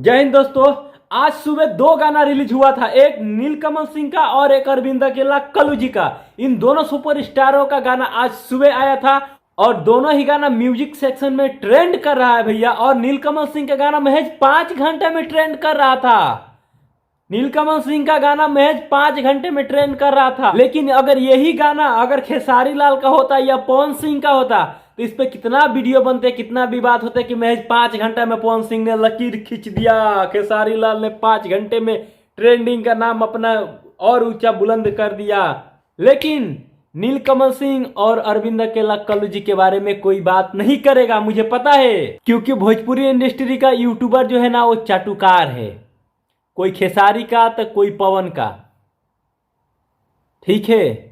जय हिंद दोस्तों। आज सुबह दो गाना रिलीज हुआ था, एक नीलकमल सिंह का और एक अरविंद अकेला कल्लू जी का। इन दोनों सुपरस्टारों का गाना आज सुबह आया था और दोनों ही गाना म्यूजिक सेक्शन में ट्रेंड कर रहा है भैया। और नीलकमल सिंह का गाना महज 5 घंटे में ट्रेंड कर रहा था। नीलकमल सिंह का गाना महज 5 घंटे में ट्रेंड कर रहा था। लेकिन अगर यही गाना अगर खेसारी लाल का होता या पवन सिंह का होता तो इस पे कितना वीडियो बनते, कितना विवाद होते कि महज 5 घंटे में पवन सिंह ने लकीर खींच दिया, खेसारी लाल ने 5 घंटे में ट्रेंडिंग का नाम अपना और ऊंचा बुलंद कर दिया। लेकिन नीलकमल सिंह और अरविंद अकेला कल्लू जी के बारे में कोई बात नहीं करेगा, मुझे पता है। क्योंकि भोजपुरी इंडस्ट्री का यूट्यूबर जो है ना वो चाटुकार है, कोई खेसारी का तो कोई पवन का, ठीक है।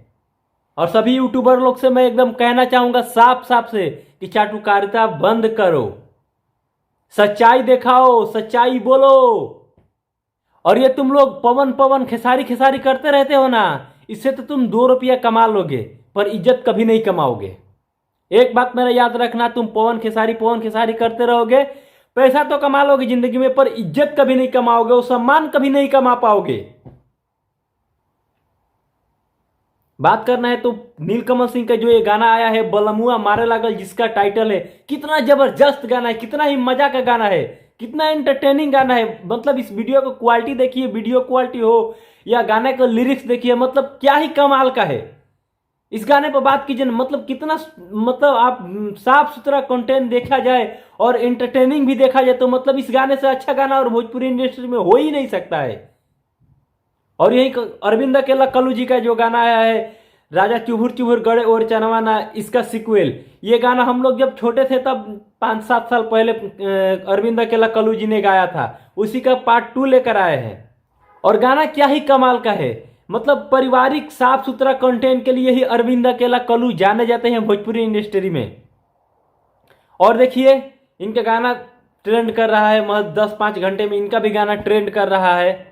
और सभी यूट्यूबर लोग से मैं एकदम कहना चाहूंगा साफ साफ से कि चाटुकारिता बंद करो, सच्चाई दिखाओ, सच्चाई बोलो। और ये तुम लोग पवन पवन खेसारी खेसारी करते रहते हो ना, इससे तो तुम 2 रुपया कमा लोगे पर इज्जत कभी नहीं कमाओगे। एक बात मेरा याद रखना, तुम पवन खेसारी करते रहोगे, पैसा तो कमा लोगे जिंदगी में पर इज्जत कभी नहीं कमाओगे, वो सम्मान कभी नहीं कमा पाओगे। बात करना है तो नीलकमल सिंह का जो ये गाना आया है बलमुआ मारे लागल, जिसका टाइटल है, कितना जबरदस्त गाना है, कितना ही मजा का गाना है, कितना एंटरटेनिंग गाना है। मतलब इस वीडियो को क्वालिटी देखिए, वीडियो क्वालिटी हो या गाने का लिरिक्स देखिए, मतलब क्या ही कमाल का है। इस गाने पर बात कीजिए, मतलब कितना, मतलब आप साफ सुथरा कंटेंट देखा जाए और एंटरटेनिंग भी देखा जाए तो मतलब इस गाने से अच्छा गाना और भोजपुरी इंडस्ट्री में हो ही नहीं सकता है। और यही अरविंद अकेला कल्लू जी का जो गाना आया है राजा चुभुर चुभुर गड़े और चनवाना, इसका सिक्वेल, ये गाना हम लोग जब छोटे थे तब 5-7 साल पहले अरविंद अकेला कल्लू जी ने गाया था, उसी का पार्ट 2 लेकर आए हैं। और गाना क्या ही कमाल का है, मतलब पारिवारिक साफ सुथरा कंटेंट के लिए ही अरविंद अकेला कल्लू जाने जाते हैं भोजपुरी इंडस्ट्री में। और देखिए इनका गाना ट्रेंड कर रहा है, महज 10-5 घंटे में इनका भी गाना ट्रेंड कर रहा है।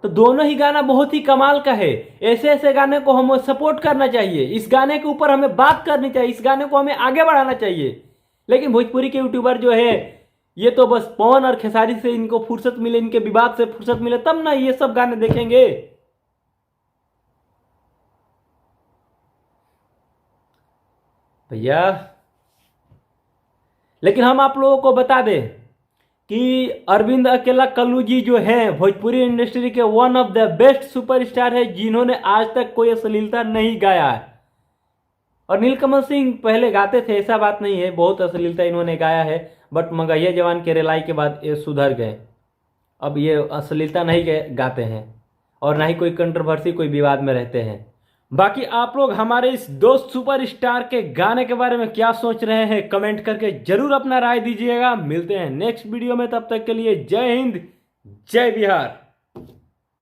तो दोनों ही गाना बहुत ही कमाल का है। ऐसे ऐसे गाने को हमें सपोर्ट करना चाहिए, इस गाने के ऊपर हमें बात करनी चाहिए, इस गाने को हमें आगे बढ़ाना चाहिए। लेकिन भोजपुरी के यूट्यूबर जो है ये तो बस पवन और खेसारी से इनको फुर्सत मिले, इनके विवाद से फुर्सत मिले तब ना ये सब गाने देखेंगे भैया। लेकिन हम आप लोगों को बता दें कि अरविंद अकेला कल्लू जी जो हैं भोजपुरी इंडस्ट्री के one of the best superstar है, जिन्होंने आज तक कोई अश्लीलता नहीं गाया है। और नीलकमल सिंह पहले गाते थे, ऐसा बात नहीं है, बहुत अश्लीलता इन्होंने गाया है, बट मगहिया जवान के रिलाई के बाद ये सुधर गए, अब ये अश्लीलता नहीं गाते हैं और ना ही कोई कंट्रोवर्सी, कोई विवाद में रहते हैं। बाकी आप लोग हमारे इस दोस्त सुपरस्टार के गाने के बारे में क्या सोच रहे हैं कमेंट करके जरूर अपना राय दीजिएगा। मिलते हैं नेक्स्ट वीडियो में, तब तक के लिए जय हिंद जय बिहार।